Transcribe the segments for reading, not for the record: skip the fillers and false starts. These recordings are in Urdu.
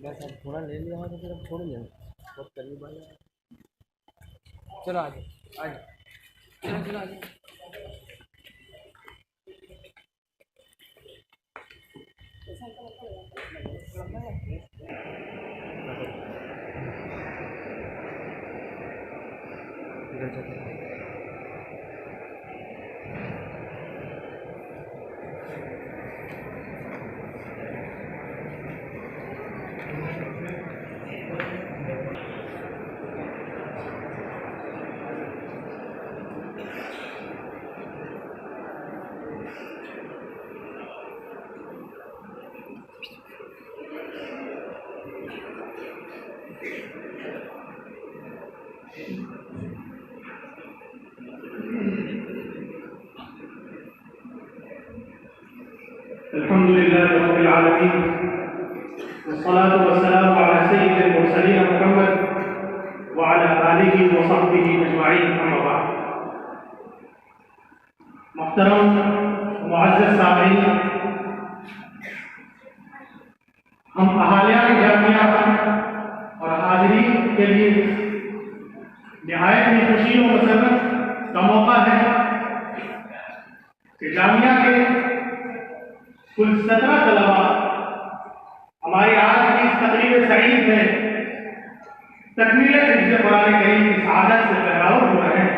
بس اب تھوڑا لے لیا ہے تو پھر اب چھوڑ دیں بہت قریب آ جائے. چلو آ جاؤ آ جاؤ چلو آ جاؤ. الحمد لله رب العالمين والصلاة والسلام على سيد المرسلين محمد وعلى آله وصحبه أجمعين أما بعد. محترم معزز سامعین، ہم اہالیہ جامعہ اور حاضرین کے لیے نہایت ہی خوشی و مسرت کا موقع ہے کہ جامعہ کے کل 17 طلباء ہماری آج کی اس تقریب سعید میں تکمیل حفظ قرآن کریم کی سعادت سے بہراور ہو رہے ہیں.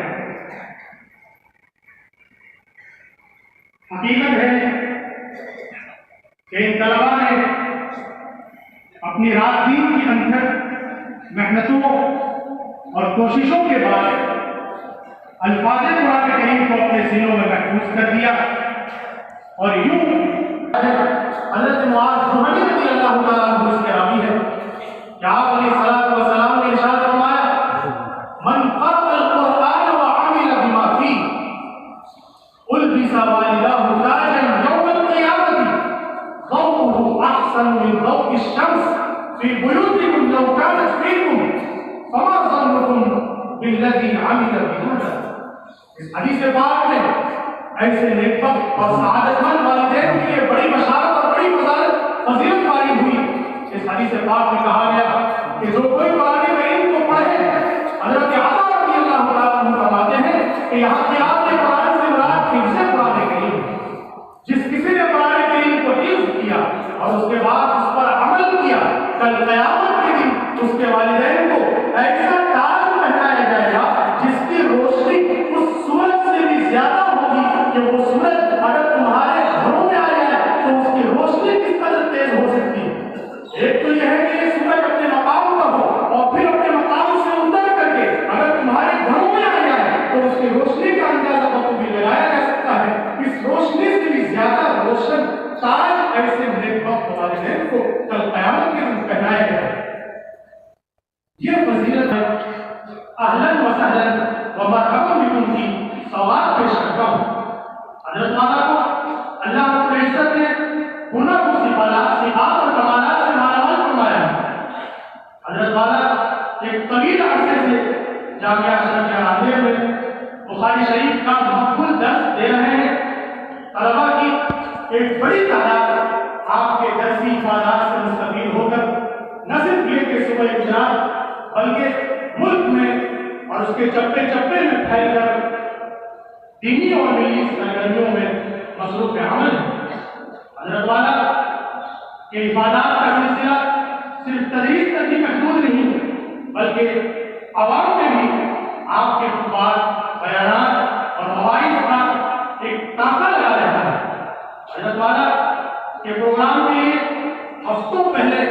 حقیقت ہے کہ ان طلباء نے اپنی رات دن کی انتھک محنتوں اور کوششوں کے بعد الفاظ قرآن کریم کو اپنے سینوں میں محفوظ کر دیا اور یوں حضرت معاذ جوہنی رضی اللہ تعالیٰ عنہ اس کے راوی ہے کہ آپ علیہ الصلوۃ والسلام نے ارشاد فرمایا من قرأ القرآن وعمل بما فيه ألبس والداه تاجا يوم القيامة ضوءه أحسن من ضوء الشمس في بيوتكم لو كانت فيكم فما ظنكم بالذي عمل بهذا. اس حدیث پاک میں ایسے نیکبخت اور سعادت مند والدین کے لیے بڑی بشارت اور بڑی فضیلت وارد ہوئی. اس حدیث پاک میں کہا گیا کہ جو کوئی قرآن کریم کو پڑھے، حضرت عطا رضی اللہ تعالیٰ عنہ فرماتے ہیں کہ یہاں کی آپ نے قرآن سے مراد حفظ قرآن کریم، جس کسی نے قرآن کریم کو حفظ کیا اور اس کے بعد اس پر عمل کیا، کل قیامت کے دن اس کے والدین کو ایسا تاج پہنایا جائے گا جس کی روشنی اس سورج سے بھی زیادہ ہوگی کہ وہ سورج اگر تمہارے گھروں میں آ جائے تو اس کی روشنی کس قدر تیز ہو سکتی ہے. ایک تو یہ ہے کہ یہ سورج اپنے مقام پر ہو اور پھر اپنے مقام سے اتر کر کے اگر تمہارے گھروں میں آ جائے تو اس کی روشنی کا اندازہ بخوبی لگایا جا سکتا ہے. اس روشنی سے بھی زیادہ روشن تاج ایسے نیکبخت والدین کو کل قیامت کے دن پہنایا گیا. یہ فضیلت ہے اہلاً و سہلاً و مرحبا بکم کی سوال پیش کرتا ہوں. حضرت والا کو اللہ رب العزت نے ہنر و صفات اور کمالات سے مالامال فرمایا ہے. حضرت والا ایک طویل عرصے سے جامعہ اشرفیہ راندیب میں بخاری شریف کا مقبول درس دے رہے ہیں. طلباء کی ایک بڑی تعداد آپ کے درسی افادات سے مستفید ہو کر نہ صرف یہ کہ صبح گجرات بلکہ ملک میں اور اس کے چپے چپے میں پھیل کر دینی اور ملی سرگرمیوں میں مصروف عمل ہے. حضرت والا کے افادات کا سلسلہ صرف تدریس تک ہی محدود نہیں بلکہ عوام میں بھی آپ کے خطبات، بیانات اور مواعظ کا ایک طاقہ لگا رہتا ہے. حضرت والا کے پروگرام کے لیے ہفتوں پہلے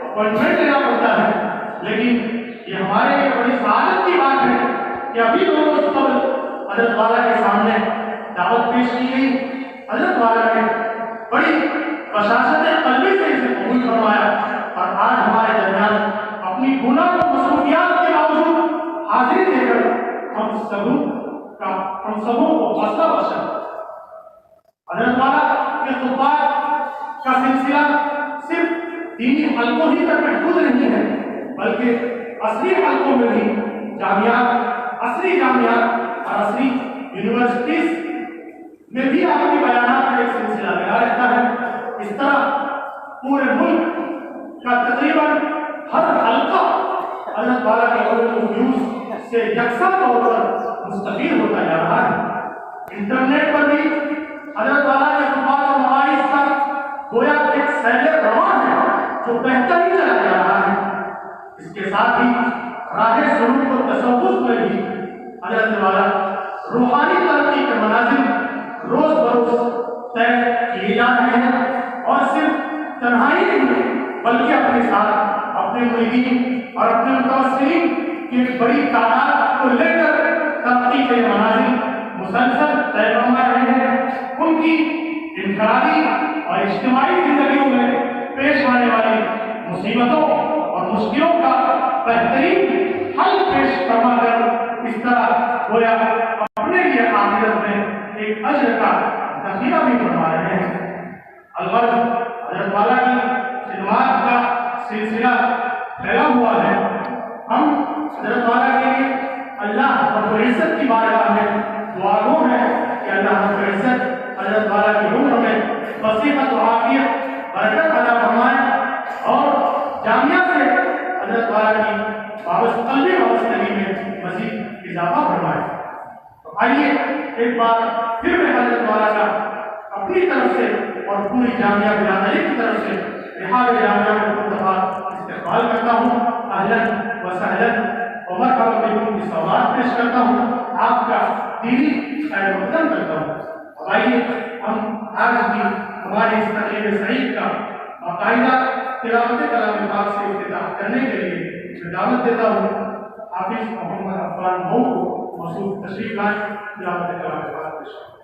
اپوائنٹمنٹ لینا پڑتا ہے، لیکن یہ ہمارے لیے بڑی سعادت کی بات ہے کہ ابھی 2 روز قبل حضرت والا کے سامنے دعوت پیش کی گئی. حضرت والا نے بڑی بشاشت قلبی سے اسے قبول فرمایا اور آج ہمارے درمیان اپنی گناہ و مصروفیات کے باوجود حاضری دے کر ہم سبوں کو حوصلہ بخشا. حضرت والا کے خطبات کا سلسلہ صرف دینی حلقوں ہی تک محدود نہیں ہے بلکہ عصری حلقوں میں بھی جامعات، عصری جامعات اور عصری یونیورسٹیز میں بھی آپ کے بیانات کا ایک سلسلہ لگا رہتا ہے. اس طرح پورے ملک کا تقریباً یکساں طور پر مستفید ہوتا جا رہا ہے۔ انٹرنیٹ پر بھی حضرت والا کے اخبار و مواعظ کا گویا ایک سیل رواں ہے جو بہتر ہی چلا جا رہا ہے۔ اس کے ساتھ ہی راہ سلوک و تصوف میں بھی حضرت والا روحانی ترقی کے منازل روز بروز طے کیے جا رہے ہیں، اور صرف تنہائی نہیں بلکہ اپنے ساتھ اپنے مریدین اور اپنے متوسلین کی ایک بڑی تعداد کو لے کر ترقی کے منازل مسلسل طے فرما رہے ہیں۔ ان کی انفرادی اور اجتماعی زندگیوں میں پیش آنے والی مصیبتوں اور مشکلوں کا بہترین حل پیش فرما کر اس طرح گویا اپنے لیے آخرت میں ایک اجر کا ذخیرہ بھی فرما رہے ہیں۔ الغرض حضرت والا کی خدمات کا سلسلہ پھیلا ہوا ہے۔ ہم حضرت والا کے لیے اللہ رب العزت کی بارگاہ میں دعا گو ہیں کہ اللہ رب العزت حضرت والا کی عمر میں فصیحت و عافیت برکت عطا فرمائے اور جامعہ سے حضرت والا کی قلبی وابستگی میں مزید اضافہ فرمائے۔ تو آئیے ایک بار پھر میں حضرت والا کا اپنی طرف سے اور پوری جامعہ برادری کی طرف سے رحاب جامعہ میں خود دفعہ استقبال کرتا ہوں۔ اہلاً و سہلاً و مرحبا بکم کی سوگات پیش کرتا ہوں، آپ کا دینی خیر مقدم کرتا ہوں۔ اور آئیے ہم آج کی ہماری اس تقریب سعید کا باقاعدہ تلاوت کلام پاک سے افتتاح کرنے کے لیے میں دعوت دیتا ہوں حافظ محمد عفان بھاؤ کو موصوف تشریف لائیں، تلاوت کلام پاک پیش کریں۔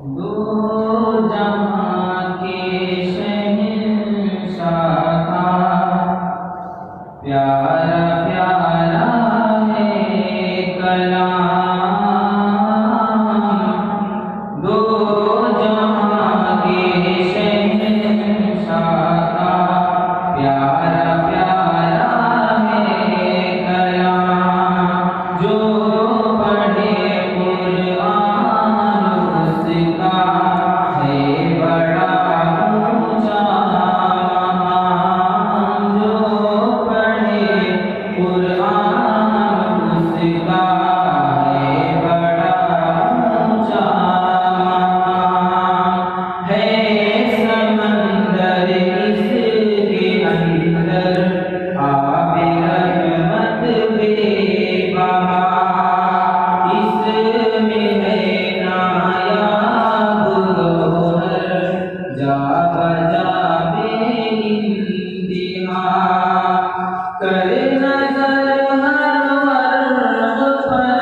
دو جہاں کے شہنشاہ کا پیارا پیارا ہے کلام، دو جہاں کے شہنشاہ کا پیارا پیارا ہے کلام، جو پڑھے قرآن اس کا ہے بڑا اونچا مقام، جو پڑھے قرآن اس کا ہے بڑا اونچا مقام، ہے سمندر اس کے اندر آب رحمت بے بہا، اس میں ہے نایاب گوہر جا بجا بے انتہا، کر نظر ہر ورق پر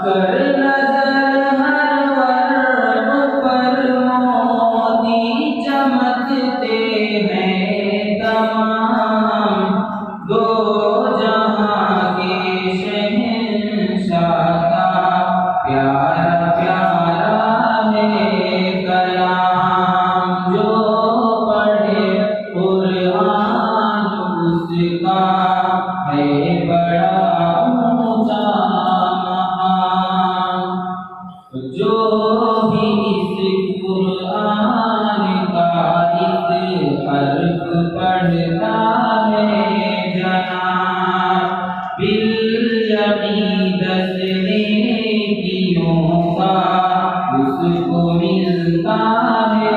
کر نظر ہر ورق پر موتی چمکتے ہیں تمام، دو جہاں کے شہنشاہ کا پیارا پیارا ہے کلام، جو پڑھے قرآن اس کا ہے بڑا اونچا مقام، جو بھی اس قرآن کا ایک حرف پڑھتا ہے جناب، بالیقین 10 نیکیوں کا اس کو ملتا ہے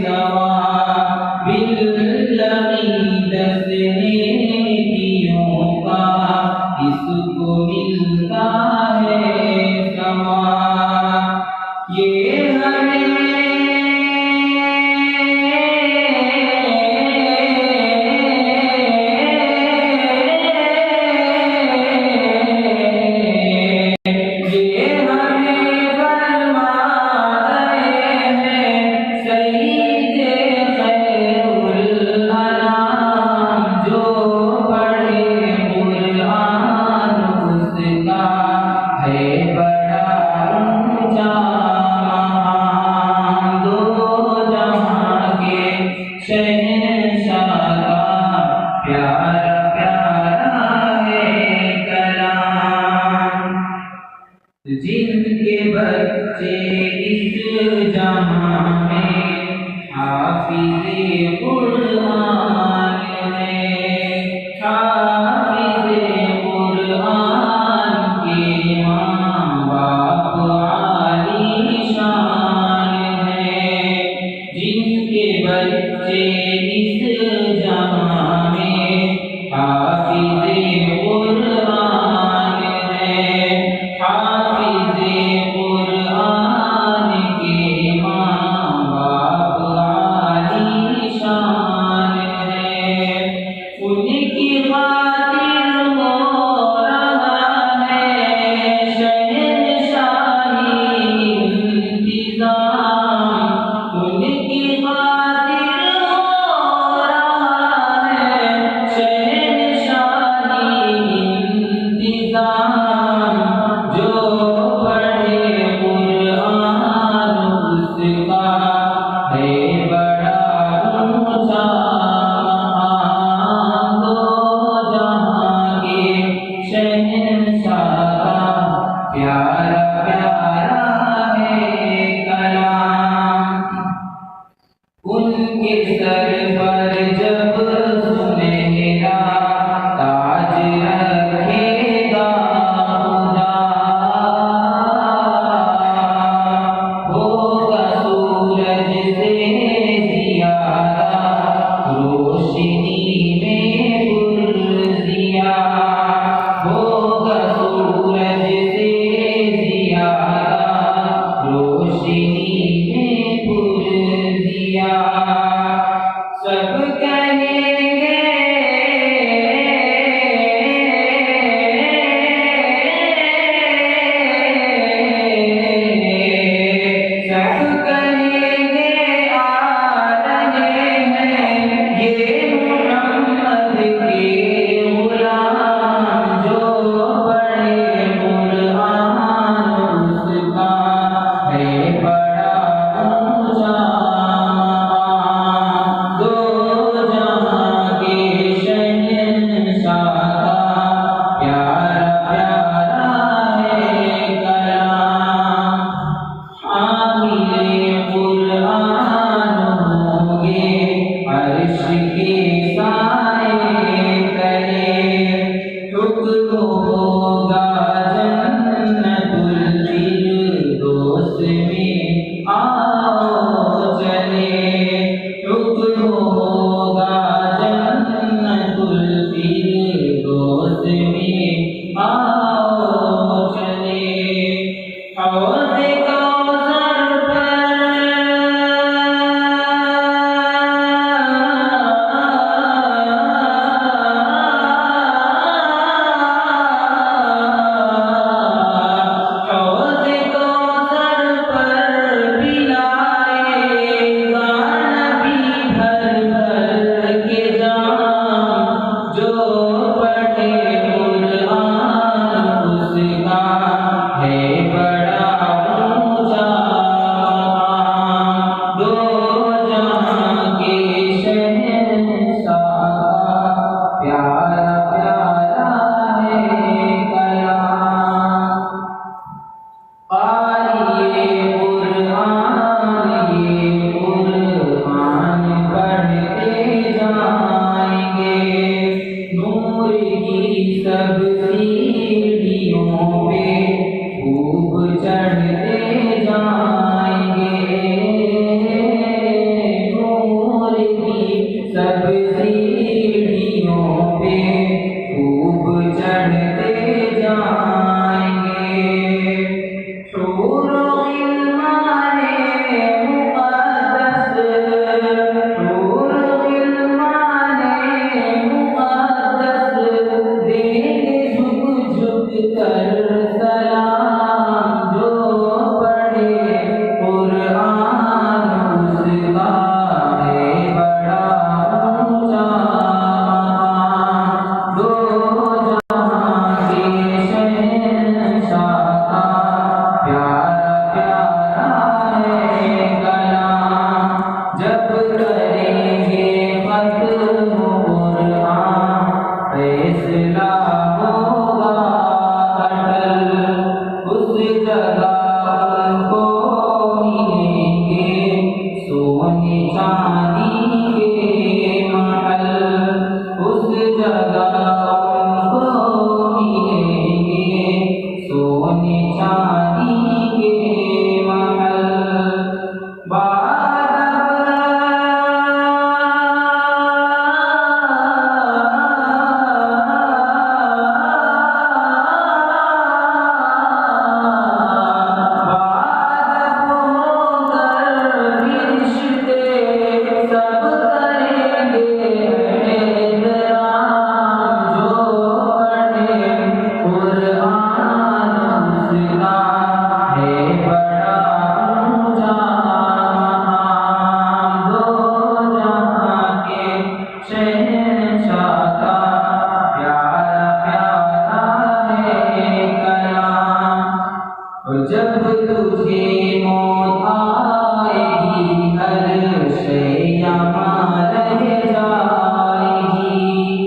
ثواب، بالیقین 10 نیکیوں کا اس کو ملتا ہے ثواب، یہ شہنشاہ کا پیارا پیارا ہے کلام، جن کے بچے اس جہاں میں حافظ قرآن ہیں، حافظ قرآن کے ماں باپ عالی شان ہیں، جن کے بچے اس جہاں میں حافظ قرآن ہیں، حافظ قرآن کے ماں باپ عالی شان ہیں، ان کی خاطر ہو رہا ہے شہنشاہی انتظام، ان کی خاطر ہو رہا ہے شہنشاہی انتظام، جو پڑھے قرآن اس کا ہے بڑا اونچا مقام، دو جہاں پیارا پیارا ہے کلام قاری قرآن یہ قرآن پڑھتے جائیں گے نور کی سب سیڑھیوں پہ خوب چڑھتے جائیں گے نور کی سب سیڑھیوں پہ خوب چڑھتے جائیں گے حور و غلمان مقدس حور و غلمان مقدس دیں گے جھک جھک کر سلام جو پڑھے قرآن اس کا ہے بڑا اونچا دو جہاں کے شہنشاہ کا پیارا پیارا ہے کلام جب کریں گے ختم قرآن فیصلہ ہوگا اٹل اس جگہ ان کو ملیں گے سونے چاندی کے محل اس جگہ ان کو ملیں گے سونے چاندی کے محل جب تجھے موت آئے گی ہر شے یہاں رہ جائے گی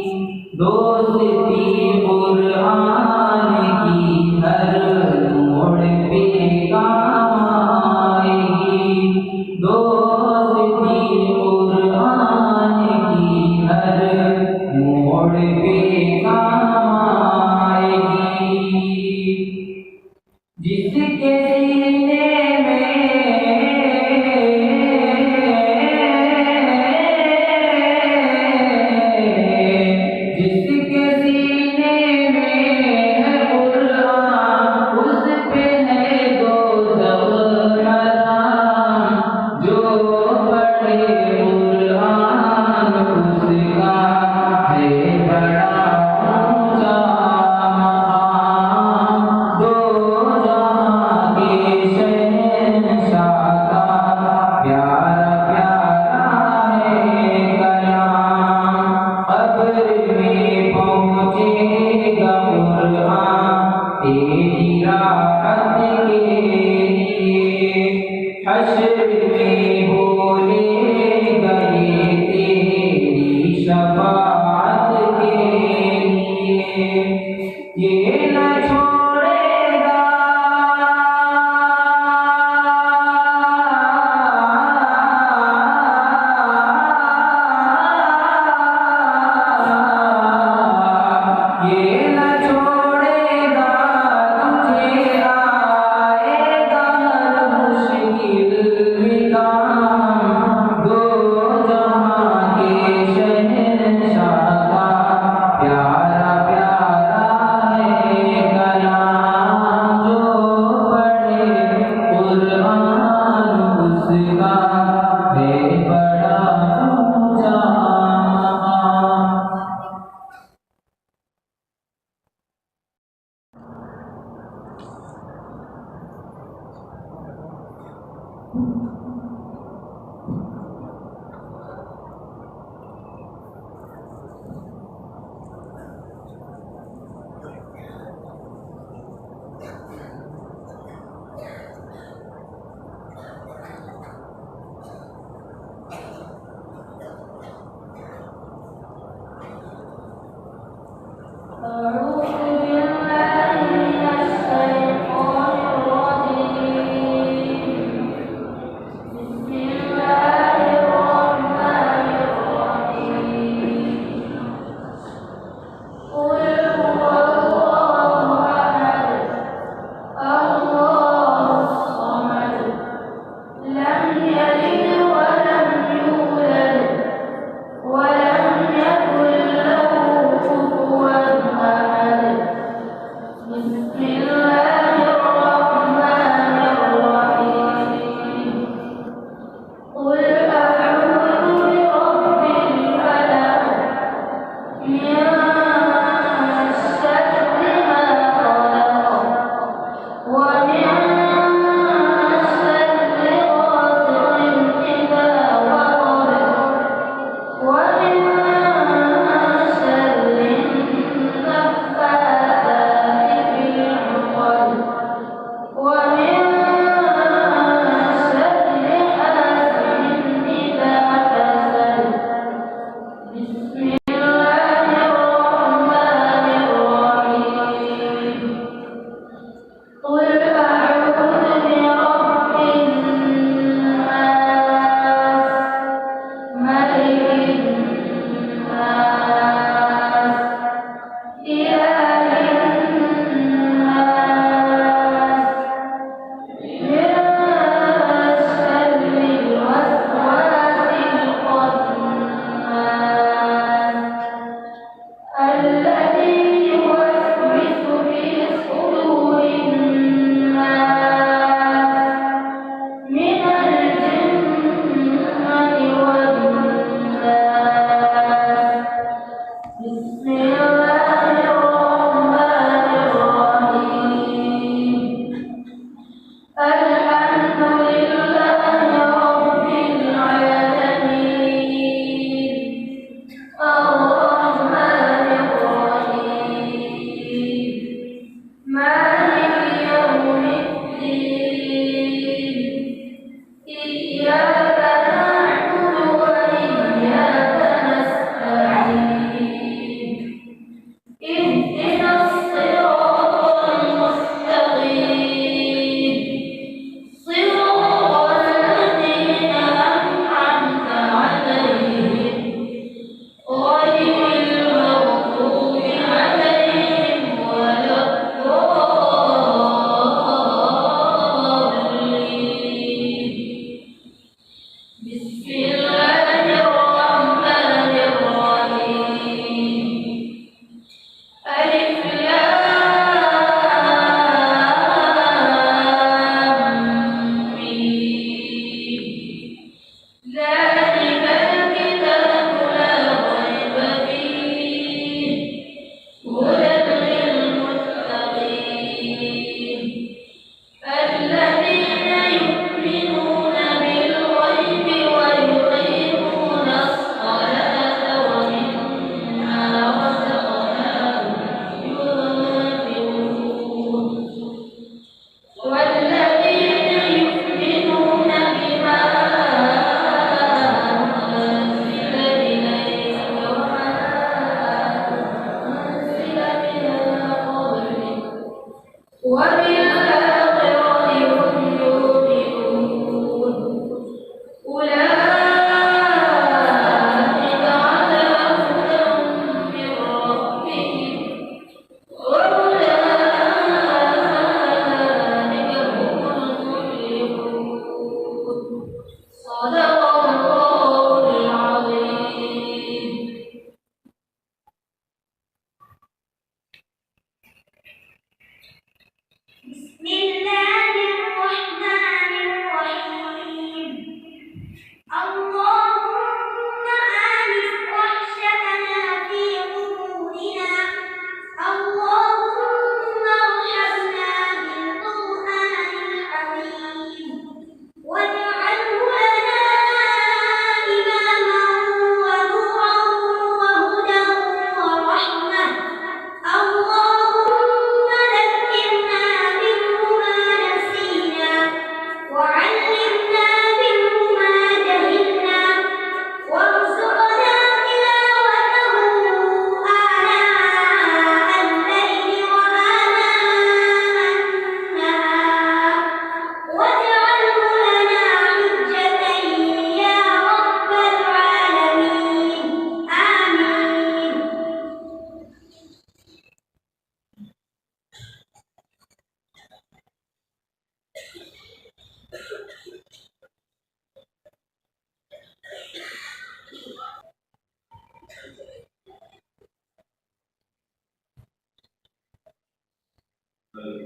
دوستی قرآن کی ہر موڑ پہ کام آئے گی دوستی قرآن کی ہر موڑ پہ کام آئے گی جس کے سینے میں جس کے سینے میں ہے قرآن اس پہ ہے دوزخ حرام جو پڑھے قرآن اس کا ہے بڑا اونچا مقام دو شہنشاہ کا پیارا پیارا ہے کلام قبر میں پہنچے گا قرآن تیری راحت کے لیے حشر میں بولے گا یہ تیری شفاعت کے لیے یہ نہ چھوڑے گا یہ نہ چھوڑے گا تجھے آئے گا ہر مشکل میں کام دو جہاں کے شہنشاہ کا پیارا پیارا ہے کلام جو پڑھے قرآن اس کا ہے بڑا اونچا مقام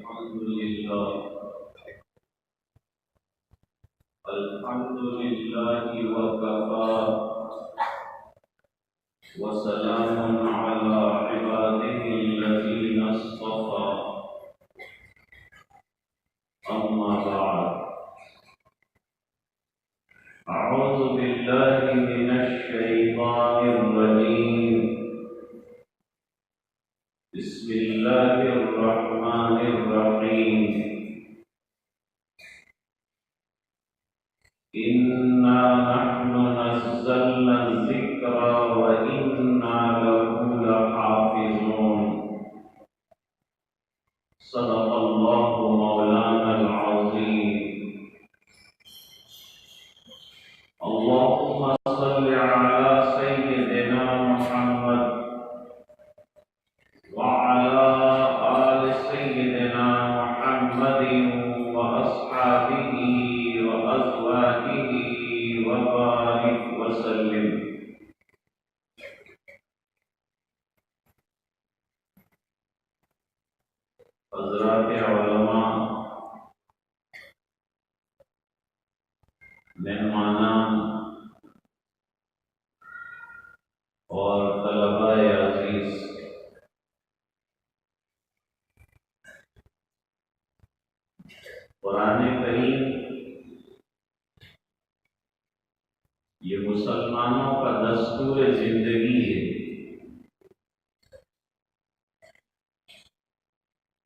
الحمد لله وكفى وسلام على عباده الذين اصطفى أما بعد أعوذ بالله من الشيطان الرجيم بسم الله الرحمن الرحيم إنا نحن نزلنا الذكر وإنا له لحافظون صدق الله مولانا العظيم اللهم صل على سيدنا محمد وعلى آل سيدنا محمد وأصحابه وأزواجه وبارك وسلم. حضرات علماء، مہمانان اور طلباء عزیز، قرآن کریم یہ مسلمانوں کا دستور زندگی ہے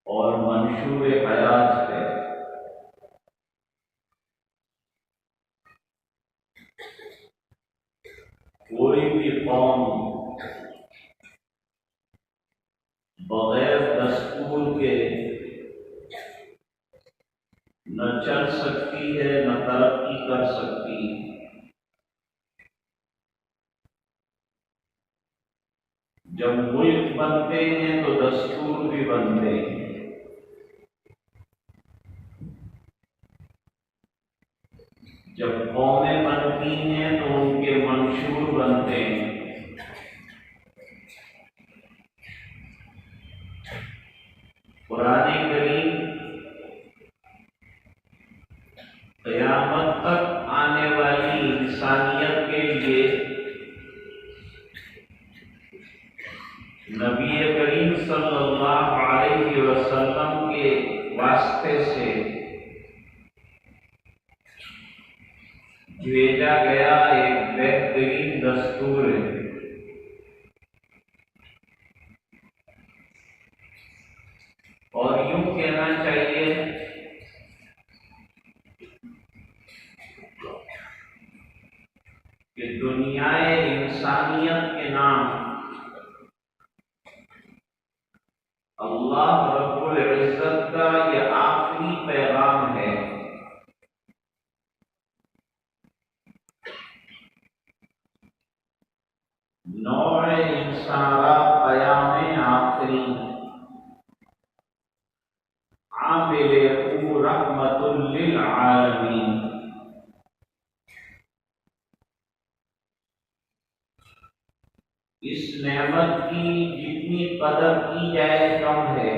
اور منشور حیات ہے. کوئی بھی قوم بغیر دستور کے نہ چل سکتی ہے نہ ترقی کر سکتی. جب ملک بنتے ہیں تو دستور بھی بنتے ہیں. جب قومیں بنتی ہیں تو ان کے منشور بنتے ہیں. قرآن کریم قیامت تک آنے والی انسانیت کے لیے نبی کریم صلی اللہ علیہ وسلم کے واسطے سے بھیجا گیا ایک بہترین دستور ہے. اور یوں کہنا چاہیے کہ دنیائے انسانیت کے نام اللہ رب العزت کا یہ آخری پیغام ہے. نوع انسان را پیام آخری عامل او رحمت للعالمین. اس نعمت کی جتنی قدر کی جائے کم ہے.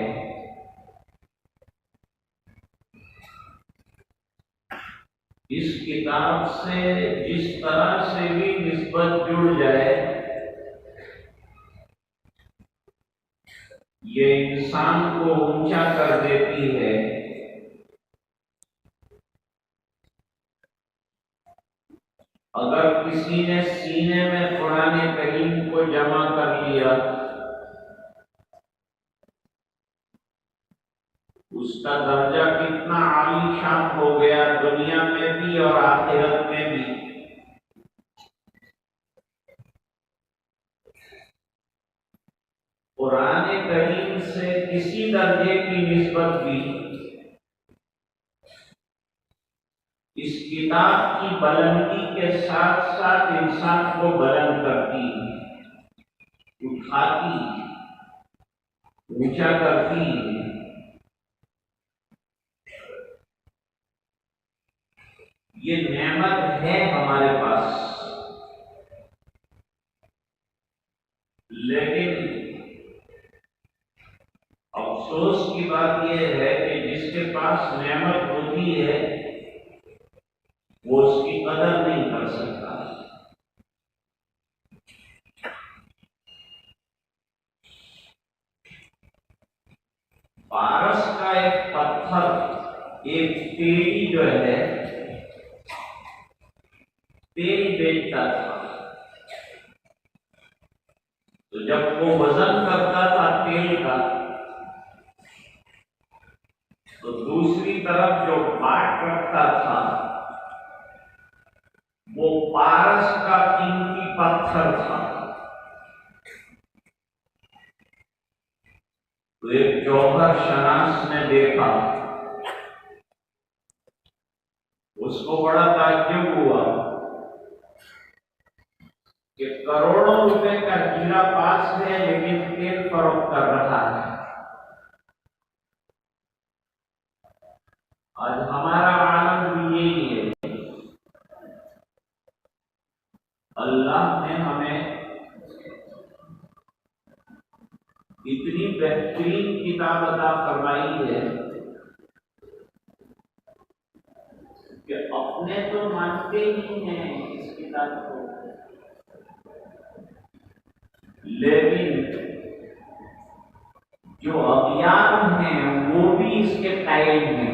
اس کتاب سے جس طرح سے بھی نسبت جڑ جائے یہ انسان کو اونچا کر دیتی ہے. اگر کسی نے سینے میں قرآن کریم کو جمع کر لیا اس کا درجہ کتنا عالی شان ہو گیا دنیا میں بھی اور آخرت میں بھی. قرآن کریم سے کسی درجے کی نسبت بھی اس کتاب کی بلندی کے ساتھ ساتھ انسان کو بلند کرتی، اٹھاتی، اونچا کرتی. یہ نعمت ہے ہمارے پاس، لیکن افسوس کی بات یہ ہے کہ جس کے پاس نعمت ہوتی ہے وہ اس کی قدر نہیں کر سکتا۔ پارس کا ایک پتھر، ایک تیری جو ہے تیل بیچتا تھا، تو جب وہ وزن کرتا تھا تیل کا تو دوسری طرف جو کاٹ رکھتا تھا وہ پارس کا قیمتی پتھر تھا۔ تو ایک جوہر شناس نے دیکھا، اس کو بڑا تعجب ہوا کہ کروڑوں روپے کا ہیرا پاس ہے لیکن تیل فروخت کر رہا ہے۔ آج ہمارا عالم بھی یہی ہے۔ اللہ نے ہمیں اتنی بہترین کتاب عطا فرمائی ہے کہ اپنے تو مانتے ہی ہیں اس کتاب کو، لیکن جو اغیار ہیں وہ بھی اس کے قائل ہیں۔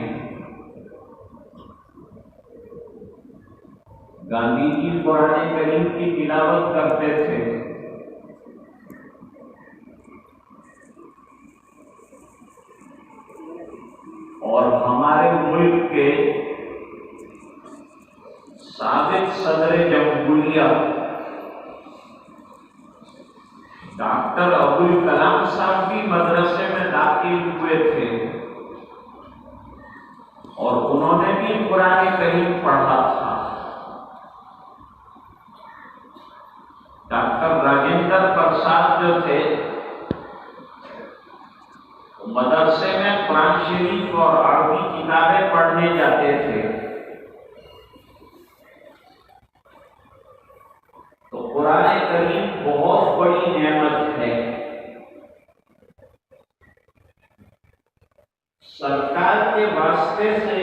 گاندھی جی قرآن کریم کی تلاوت کرتے تھے، اور ہمارے ملک کے سابق صدر جمہوریہ ڈاکٹر ابوالکلام صاحب بھی مدرسے میں داخل ہوئے تھے اور انہوں نے بھی قرآن کریم پڑھا تھا۔ ڈاکٹر راجندر پرساد جو تھے مدرسے میں قرآن شریف اور عربی کتابیں پڑھنے جاتے تھے، تو قرآن کریم بہت بڑی نعمت ہے۔ سرکار کے واسطے سے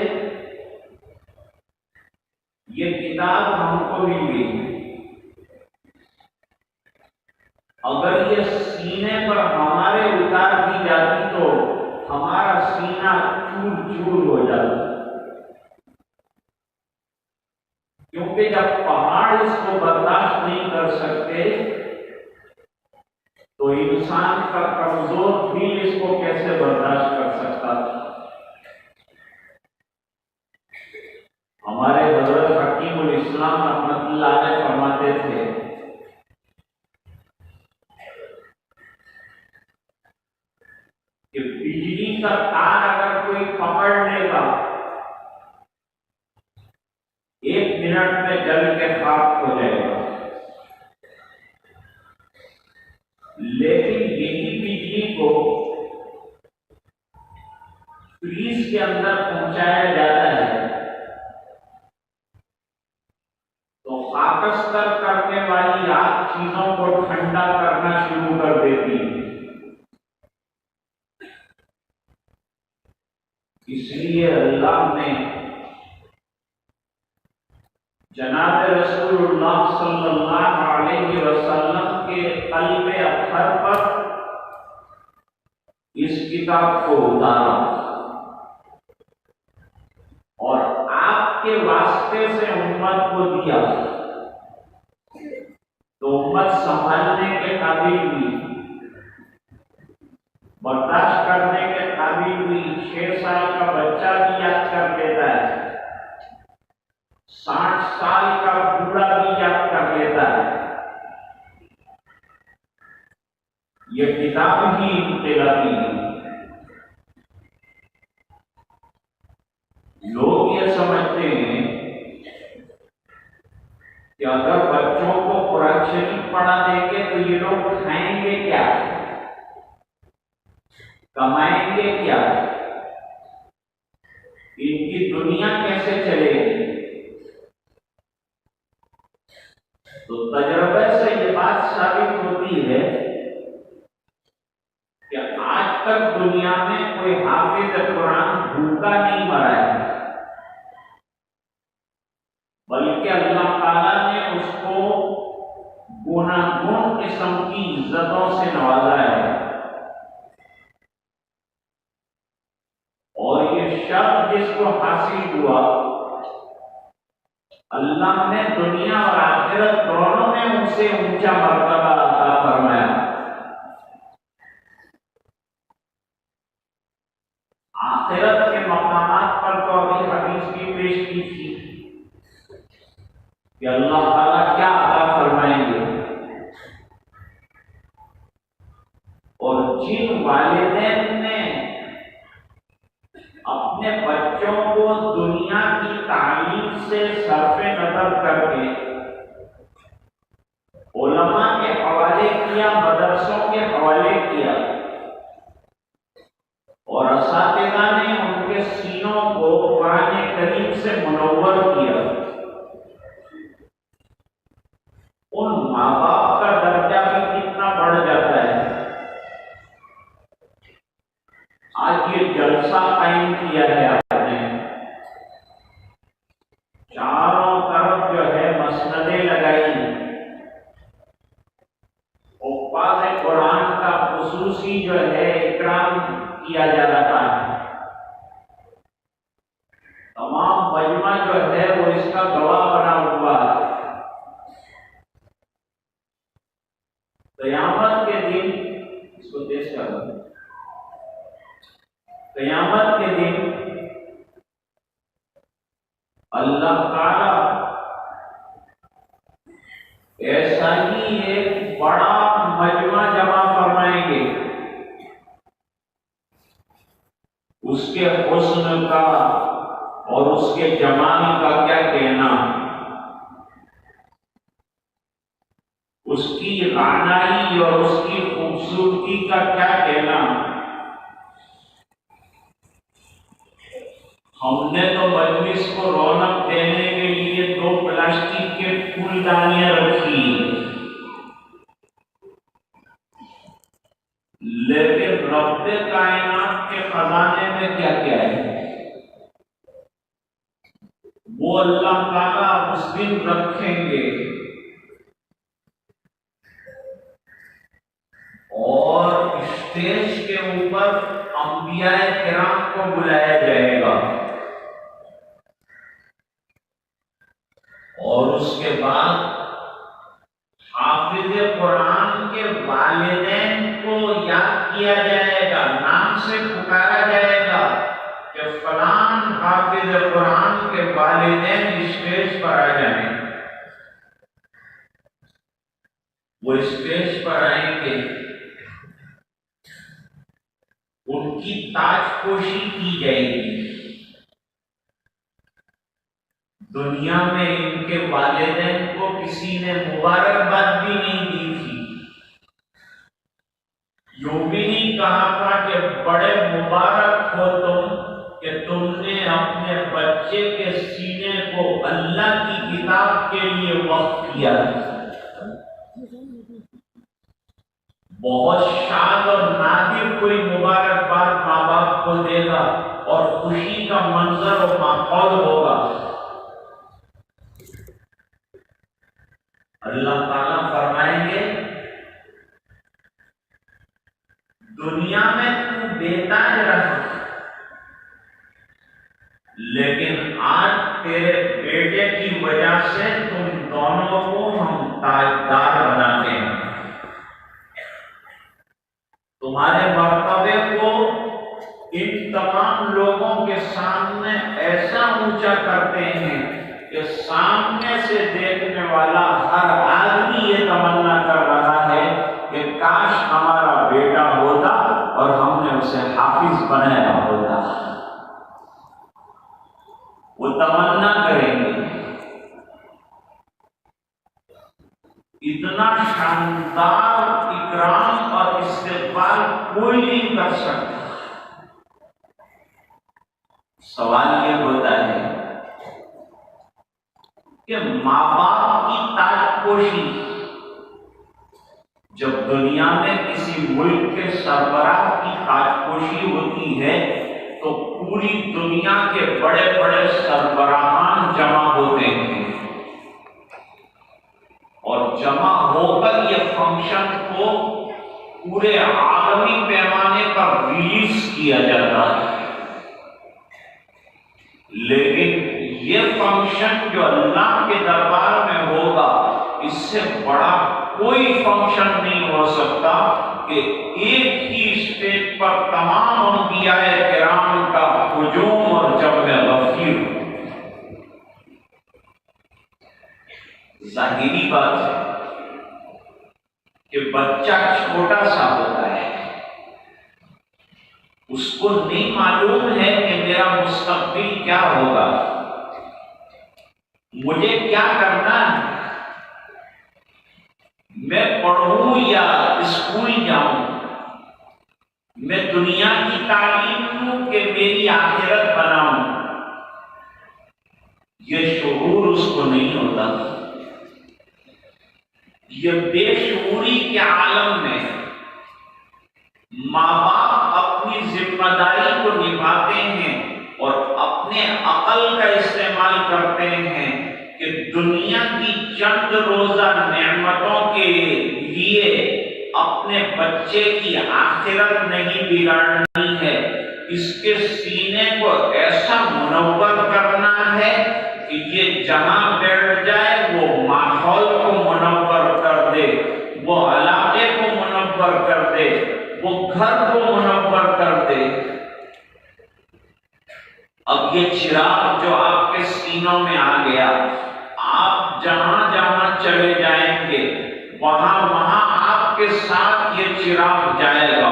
یہ کتاب ہم کو ملی، اگر یہ سینے پر ہمارے اتار دی جاتی تو ہمارا سینہ چور چور ہو جاتا، کیونکہ جب پہاڑ اس کو برداشت نہیں کر سکتے تو انسان کا کمزور دل اس کو کیسے برداشت کر سکتا تھا۔ ہمارے حضرت حکیم الاسلام رحمۃ اللہ علیہ فرماتے تھے کہ بجلی کا تار اگر کوئی پکڑ لے گا 1 منٹ میں جل کے خاک ہو جائے گا، لیکن یہی بجلی کو فریز کے اندر پہنچایا جاتا ہے تو خاکستر کرنے والی آگ چیزوں کو ٹھنڈا کرنا شروع کر دیتی ہے۔ اس لیے اللہ نے جناب رسول اللہ صلی اللہ علیہ وسلم کے قلب اطہر پر اس کتاب کو اتارا اور آپ کے واسطے سے امت کو دیا، تو امت سنبھالنے کے قابل ہوئی، برداشت کرنے کے قابل ہوئی۔ 6 سال کا بچہ بھی یاد کر لیتا ہے، 60 سال کا بوڑھا بھی یاد کر لیتا ہے۔ یہ کتاب ہی انقلابی ہے۔ لوگ یہ سمجھتے ہیں کہ اگر بچوں کو قرآن شریف پڑھا دیں گے تو یہ لوگ کھائیں گے کیا، کمائیں گے کیا، ان کی دنیا کیسے چلے گی؟ تو تجربے سے یہ بات ثابت ہوتی ہے کہ آج تک دنیا میں کوئی حافظ قرآن بھوکا نہیں مرا ہے، بلکہ اللہ تعالیٰ نے اس کو گناگون قسم کی عزتوں سے نوازا ہے، اور یہ شرف جس کو حاصل ہوا، اللہ نے دنیا اور آخرت دونوں میں ان سے اونچا مرتبہ عطا فرمایا۔ آخرت کے مقامات پر تو ابھی حدیث بھی پیش کی تھی کہ اللہ تعالیٰ کیا عطا فرمائیں گے، اور جن والدین نے اپنے بچوں کو دنیا کی تعلیم سے صرف نظر کر کے علماء کے حوالے کیا، مدرسوں کے حوالے کیا، اور اساتذہ نے ان کے سینوں کو قرآن کریم سے منور کیا، ان ماں باپ کا درجہ بھی کتنا بڑھ جاتا ہے۔ آج یہ جلسہ قائم کیا ہے آپ نے، چاروں طرف جو ہے مسندیں لگائی، حفاظ قرآن کا خصوصی جو ہے اکرام کیا جا رہا ہے، تمام مجمع جو ہے وہ اس کا گواہ بنا ہوا ہے۔ قیامت کے دن، اس کو تیز کر دیں، قیامت کے دن اللہ تعالی ایسا ہی ایک بڑا مجمع جمع فرمائیں گے، اس کے حسن کا اور اس کے جمال کا کیا کہنا، اس کی رعنائی اور اس کی خوبصورتی کا کیا کہنا۔ ہم نے تو مجلس کو رونق دینے کے لیے 2 پلاسٹک کے پھول دانیاں رکھی، لیکن رب کائنات کے خزانے میں کیا کیا ہے وہ اللہ تعالیٰ اس دن رکھیں گے، اور اسٹیج کے اوپر انبیاء کرام کو بلایا جائے گا، اور اس کے بعد حافظ قرآن کے والدین کو یاد کیا جائے گا، نام سے پکارا جائے گا کہ فلان حافظ قرآن کے والدین اسٹیج پر آ جائیں۔ وہ اسٹیج پر آئیں گے، ان کی تاج پوشی کی جائے گی۔ دنیا میں ان کے والدین کو کسی نے مبارکباد بھی نہیں دی تھی، یوں بھی نہیں کہا تھا کہ بڑے مبارک ہو تم کہ تم نے اپنے بچے کے سینے کو اللہ کی کتاب کے لیے وقف کیا۔ بہت شاد اور نادر کوئی مبارکباد ماں باپ کو دے گا، اور خوشی کا منظر و ماحول ہوگا۔ اللہ تعالیٰ فرمائیں گے دنیا میں تو بے تاج رہا، لیکن آج تیرے بیٹے کی وجہ سے تم دونوں کو ہم تاجدار بناتے ہیں، تمہارے مرتبے کو ان تمام لوگوں کے سامنے ایسا اونچا کرتے ہیں کہ سامنے سے دیکھنے والا ہر آدمی یہ تمنا کر رہا ہے کہ کاش ہمارا بیٹا ہوتا اور ہم نے اسے حافظ بنایا ہوتا۔ وہ تمنا کریں گے۔ اتنا شاندار اکرام اور استقبال کوئی نہیں کر سکتا۔ سوال یہ ہوتا ہے کہ ماں باپ کی تاج پوشی جب دنیا میں کسی ملک کے سربراہ کی تاجپوشی ہوتی ہے تو پوری دنیا کے بڑے بڑے سربراہان جمع ہوتے ہیں اور جمع ہو کر یہ فنکشن کو پورے عالمی پیمانے پر ریلیز کیا جاتا ہے۔ لیکن یہ فنکشن جو اللہ کے دربار میں ہوگا، اس سے بڑا کوئی فنکشن نہیں ہو سکتا کہ ایک ہی اسٹیج پر تمام انبیاء کرام کا ہجوم اور جمع غفیر ہو۔ ظاہری بات ہے کہ بچہ چھوٹا سا ہوتا ہے، اس کو نہیں معلوم ہے کہ میرا مستقبل کیا ہوگا، مجھے کیا کرنا ہے، میں پڑھوں یا اسکول جاؤں، میں دنیا کی تعلیم لوں کہ میری آخرت بناؤں، یہ شعور اس کو نہیں ہوتا۔ یہ بے شعوری کے عالم میں ماں باپ اپنی ذمہ داری کو نبھاتے ہیں اور اپنے عقل کا استعمال کرتے ہیں کہ دنیا کی چند روزہ نعمتوں کے لیے اپنے بچے کی آخرت نہیں بگاڑنی ہے، اس کے سینے کو ایسا منور کرنا ہے کہ یہ جہاں بیٹھ جائے وہ ماحول کو منور کر دے، وہ علاقے کو منور کر دے، وہ گھر کو منور کر دے۔ اب یہ چراغ جو آپ کے سینوں میں آ گیا، آپ جہاں جہاں چلے جائیں گے وہاں وہاں آپ کے ساتھ یہ چراغ جائے گا،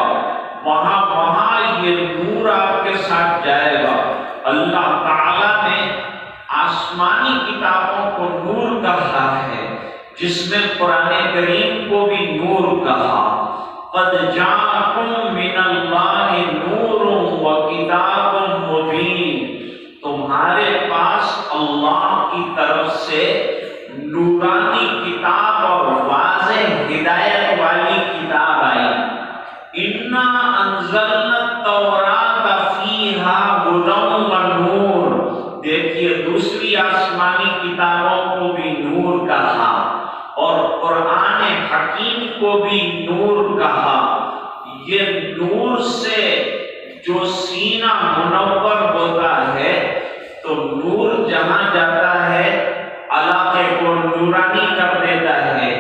وہاں وہاں یہ نور آپ کے ساتھ جائے گا۔ اللہ تعالیٰ نے آسمانی کتابوں کو نور کہا ہے، جس میں قرآن کریم کو بھی نور کہا۔ قد جاءکم من اللہ نور و کتاب مبین، تمہارے پاس اللہ کی طرف سے نورانی کتاب اور واضح ہدایت والی کتاب آئی۔ انا انزلنا التوراۃ فیہا ہدی و نور، دیکھیے دوسری آسمانی کتابوں کو بھی نور کہا اور قرآن حکیم کو بھی نور کہا۔ یہ نور سے جو سینہ منور ہوتا ہے تو نور جہاں جاتا ہے علاقے کو نورانی کر دیتا ہے،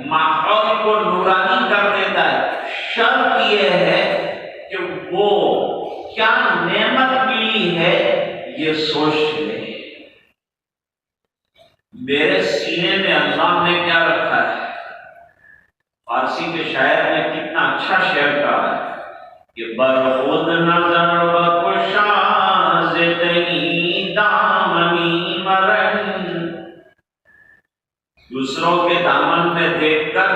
ماحول کو نورانی کر دیتا ہے۔ شرط یہ ہے کہ وہ کیا نعمت ملی ہے یہ سوچ لے۔ میرے سینے میں اللہ نے کیا رکھا ہے؟ فارسی کے شاعر نے کتنا اچھا شعر کہا ہے کہ برخود نظر بکشا زدنی دامنی مرن، دوسروں کے دامن میں دیکھ کر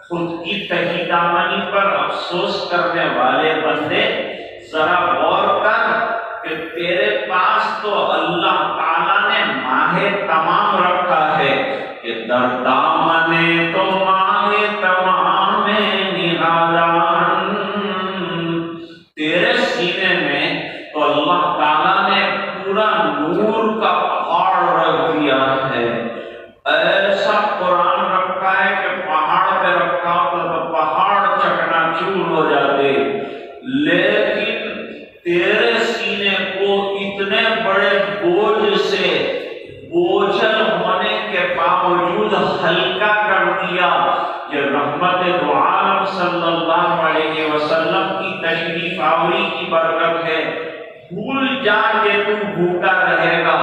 خود کی تہی دامنی پر افسوس کرنے والے بندے، ذرا غور کر کہ تیرے پاس تو اللہ تعالیٰ نے ماہ تمام رکھا ہے کہ در دامن تو ماہ تمام نہادان، تیرے سینے میں تو اللہ تعالیٰ نے پورا نور کا پہاڑ رکھ دیا ہے۔ ایسا قرآن رکھا ہے کہ پہاڑ پہ رکھا ہوتا تو پہاڑ چکنا چور ہو جاتے، لیکن تیرے سینے کو اتنے بڑے بوجھ سے بوجھل ہونے کے باوجود ہلکا کر دیا۔ یہ رحمت دو عالم صلی اللہ علیہ وسلم کی تشریف آوری کی برکت ہے۔ بھول جا کہ تو بھوکا رہے گا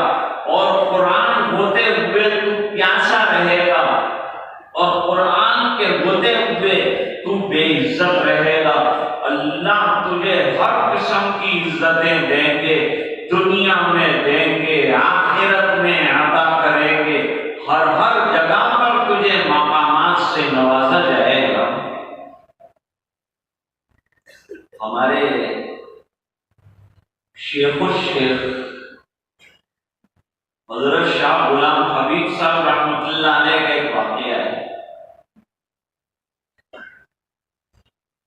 اور قرآن ہوتے ہوئے تو پیاسا رہے گا، اور قرآن کے ہوتے ہوئے تو بے عزت رہے گا۔ اللہ تجھے ہر قسم کی عزتیں دیں گے، دنیا میں دیں گے، آخرت میں عطا کریں گے، ہر جگہ پر تجھے مقامات سے نوازا جائے گا۔ ہمارے شیخ الشیخ حضرت شاہ غلام حبیب صاحب رحمۃ اللہ علیہ کا ایک واقعہ ہے۔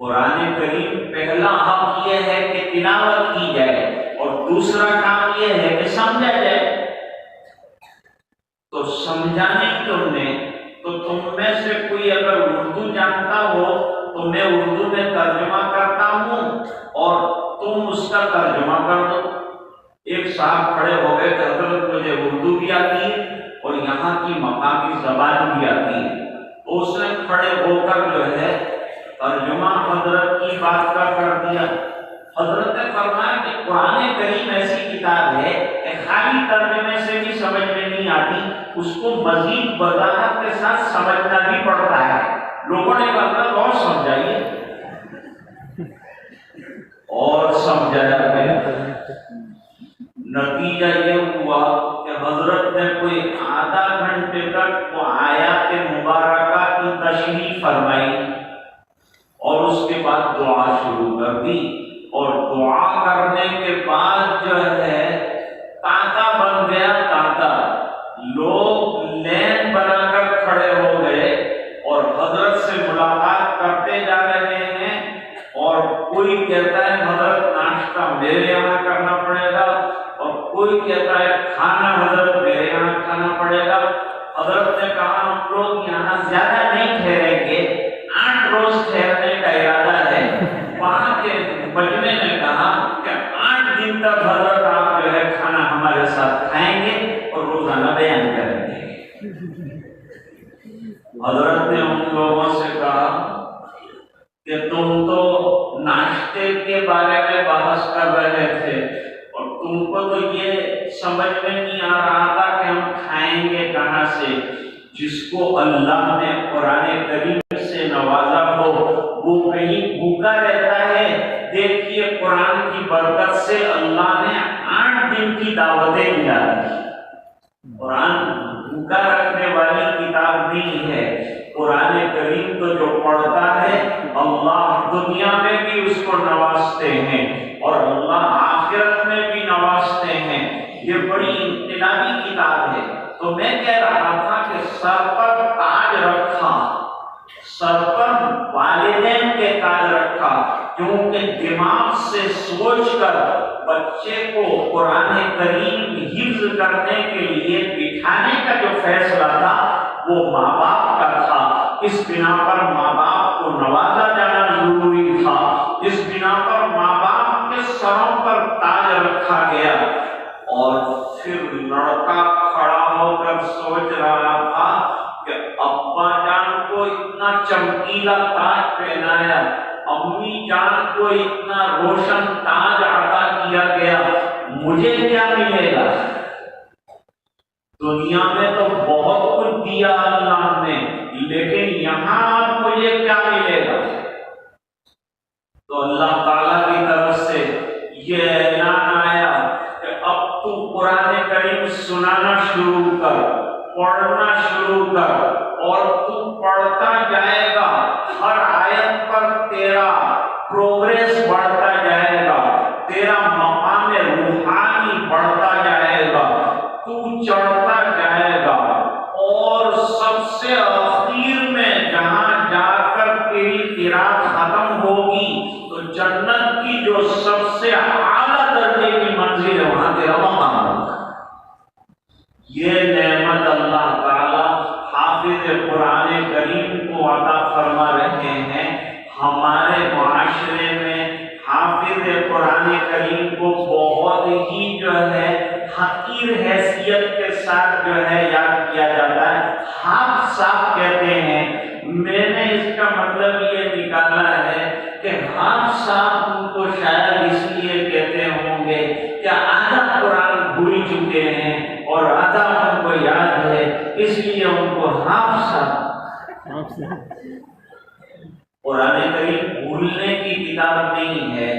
قرآن کریم پہلا حق یہ ہے کہ تلاوت کی جائے اور دوسرا کام یہ ہے کہ سمجھا جائے. تو سمجھانے تو تم میں سے کوئی اگر اردو جانتا ہو تو میں اردو میں ترجمہ کرتا ہوں اور تم اس کا ترجمہ کر دو. ایک صاحب کھڑے ہو گئے کہ حضرت مجھے اردو بھی آتی ہے اور یہاں کی مقامی زبان بھی آتی ہے. تو اس نے کھڑے ہو کر جو ہے ترجمہ حضرت کی بات کا کر دیا. حضرت نے فرمایا کہ قرآن کریم ایسی کتاب ہے کہ خالی ترجمے سے بھی سمجھ میں نہیں آتی، اس کو مزید وضاحت کے ساتھ سمجھنا بھی پڑتا ہے. لوگوں نے مطلب اور سمجھائیے اور سمجھایا گیا. نتیجہ یہ ہوا کہ حضرت نے کوئی آدھا گھنٹے تک وہ آیات مبارکہ کی تشریح فرمائی اور اس کے بعد دعا شروع کر دی. اور دعا کرنے کے بعد جو ہے تانتا بن گیا. تانتا لوگ لین بنا کر کھڑے ہو گئے اور حضرت سے ملاقات کرتے جا رہے ہیں. اور کوئی کہتا ہے حضرت ناشتہ میرے یہاں کرنا پڑے گا اور کوئی کہتا ہے کھانا حضرت میرے یہاں کھانا پڑے گا. حضرت نے کہا ہم لوگ یہاں زیادہ نہیں ٹھہریں گے، 8 روز ٹھہرنے کا ارادہ ہے. وہاں کے مجمع نے کہا کہ 8 دن تک حضرت آپ جو ہے کھانا ہمارے ساتھ کھائیں گے اور روزانہ بیان کریں گے. حضرت نے ان لوگوں سے کہا کہ تم تو ناشتے کے بارے میں بحث کر رہے تھے اور تم کو تو یہ سمجھ میں نہیں آ رہا تھا کہ ہم کھائیں گے کہاں سے. جس کو اللہ نے قرآن کریم سے نوازا ہو وہ کہیں بھوکا رہتا ہے. دیکھیے قرآن کی برکت سے اللہ نے 8 دن کی دعوتیں دیا. قرآن بھوکا رکھنے والی کتاب نہیں ہے. قرآن کریم تو جو پڑھتا ہے اللہ دنیا میں بھی اس کو نوازتے ہیں اور اللہ آخرت میں بھی نوازتے ہیں. یہ بڑی انقلابی کتاب ہے. تو میں کہہ رہا تھا کہ سر پر تاج رکھا، سر پر والدین کے تاج رکھا، کیونکہ دماغ سے سوچ کر بچے کو قرآن کریم حفظ کرنے کے لیے بٹھانے کا جو فیصلہ تھا وہ ماں باپ کا تھا. اس بنا پر ماں باپ کو نوازا جانا ضروری تھا. اس بنا پر ماں باپ کے سروں پر تاج رکھا گیا. اور پھر لڑکا کھڑا ہو کر سوچ رہا تھا کہ ابا جان کو اتنا چمکیلا تاج پہنایا، امی جان کو اتنا روشن تاج عطا کیا گیا، مجھے کیا ملے گا؟ دنیا میں تو بہت کچھ دیا اللہ نے، لیکن یہاں مجھے کیا ملے گا؟ تو اللہ تعالیٰ کی طرف سے یہ اعلان آیا کہ اب تو قرآن کریم سنانا شروع کر، پڑھنا شروع کر، اور تو پڑھتا جائے گا. ہر آیت پر تیرا پروگریس بڑھتا جائے گا، تیرا مقام روحانی بڑھتا جائے گا، تو چڑھتا جائے گا. اور سب سے آخر میں جہاں جا کر تیری قرات ختم ہوگی تو جنت کی جو سب سے اعلیٰ درجے کی منزل ہے وہاں تیرا مقام ہوگا. یہ نعمت اللہ تعالی حافظ قرآن کریم کو عطا فرما رہے ہیں. ہمارے معاشرے میں حافظ قرآن کریم کو بہت ہی جو ہے حقیر حیثیت کے ساتھ جو ہے یاد کیا جاتا ہے. حافظ صاحب کہتے ہیں، میں نے اس کا مطلب یہ نکالا ہے کہ حافظ صاحب ان کو شاید اس لیے کہتے ہوں گے کہ آدھا قرآن بھول چکے ہیں اور آدھا ان کو یاد ہے، اس لیے ان کو حافظ صاحب. قرآن کریم بھولنے کی کتاب نہیں ہے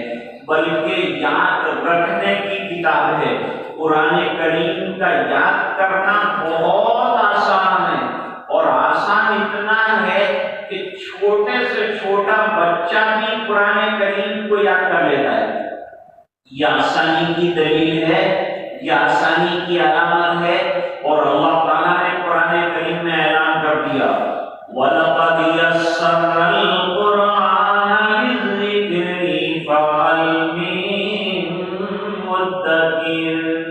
بلکہ یاد رکھنے کی کتاب ہے. قرآن کریم کا یاد کرنا بہت آسان ہے، اور آسان اتنا ہے کہ چھوٹے سے چھوٹا بچہ بھی قرآن کریم کو یاد کر لیتا ہے. یہ آسانی کی دلیل ہے، یہ آسانی کی علامت ہے. اور اللہ تعالیٰ نے قرآن کریم میں اعلان کر دیا وَلَقَدْ يَسَّرْنَا الْقُرْآنَ مدکر.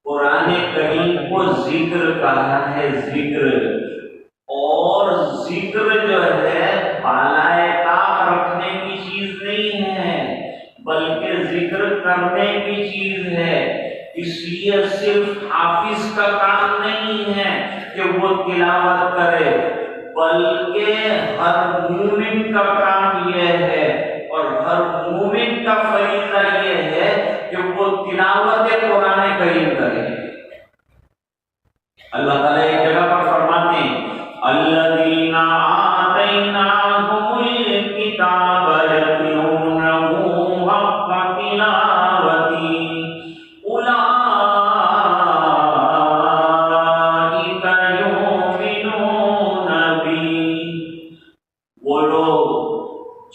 قرآن کریم کو ذکر کہا ہے، ذکر. اور ذکر جو ہے بالائے طاق رکھنے کی چیز نہیں ہے، بلکہ ذکر کرنے کی چیز ہے. اس لیے صرف حافظ کا کام نہیں ہے کہ وہ تلاوت کرے، بلکہ ہر مومن کا کام یہ ہے اور ہر مومن کا فریضہ یہ ہے کہ وہ تلاوت قرآن کریم کرے. اللہ تعالیٰ ایک جگہ پر فرماتے ہیں الذین آتیناہم الکتاب یتلونہ حق تلاوتہ اولئک یؤمنون بہ. وہ لوگ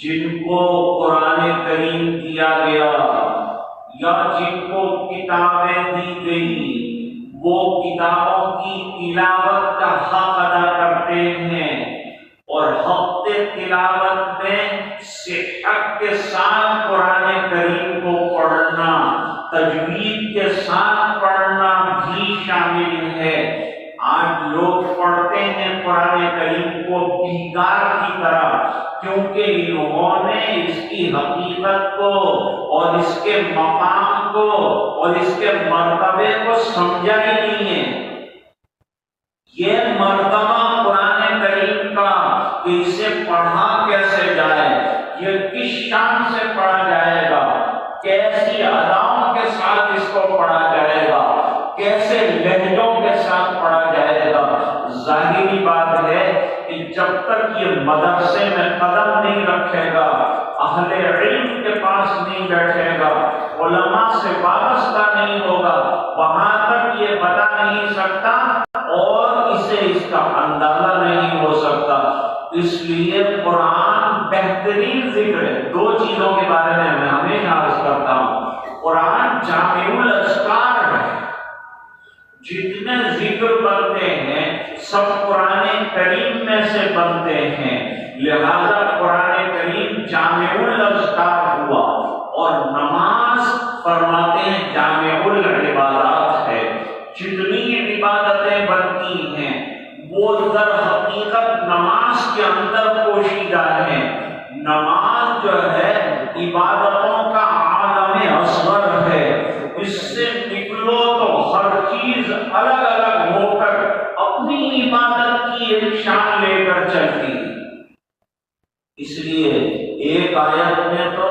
جن کو قرآن کریم دیا گیا یا جن کو کتابیں دی گئی، وہ کتابوں کی تلاوت کا حق ادا کرتے ہیں، اور حق تلاوت میں صحت کے ساتھ قرآن کریم کو پڑھنا، تجوید کے ساتھ پڑھنا بھی شامل ہے. آج لوگ پڑھتے ہیں قرآن کریم کو بیکار کی طرح، کیونکہ انہوں نے اس کی حقیقت کو اور اس کے مقام کو اور اس کے مرتبے کو سمجھا ہی نہیں ہے. یہ مرتبہ قرآن کریم کا کہ اسے پڑھا کیسے جائے، یہ کس شان سے پڑھا جائے گا، کیسی اداؤں کے ساتھ اس کو پڑھا جائے گا، کیسے لہجوں کے ساتھ پڑھا جائے گا. ظاہری بات ہے کہ جب تک یہ مدرسے میں قدم نہیں رکھے گا، اہل علم کے پاس نہیں بیٹھے گا، علماء سے وابستہ نہیں ہوگا، وہاں تک یہ بتا نہیں سکتا اور اسے اس کا اندازہ نہیں ہو سکتا. اس لیے قرآن بہترین ذکر ہے. دو چیزوں کے بارے میں میں ہمیشہ عرض کرتا ہوں. قرآن جامع الاذکار ہے. جتنے ذکر بنتے ہیں سب قرآن کریم میں سے بنتے ہیں، لہذا قرآن کریم جامع الاذکار ہوا. اور نماز فرماتے ہیں جامع العبادات ہے. جتنی عبادتیں بنتی ہیں وہ در حقیقت نماز کے اندر پوشیدہ ہیں. نماز جو ہے عبادتوں کا عالم اصغر ہے. اس سے نکلو تو ہر چیز الگ الگ ہو کر اپنی عبادت کی ایک شان لے کر چلتی. اس لیے ایک آیت میں تو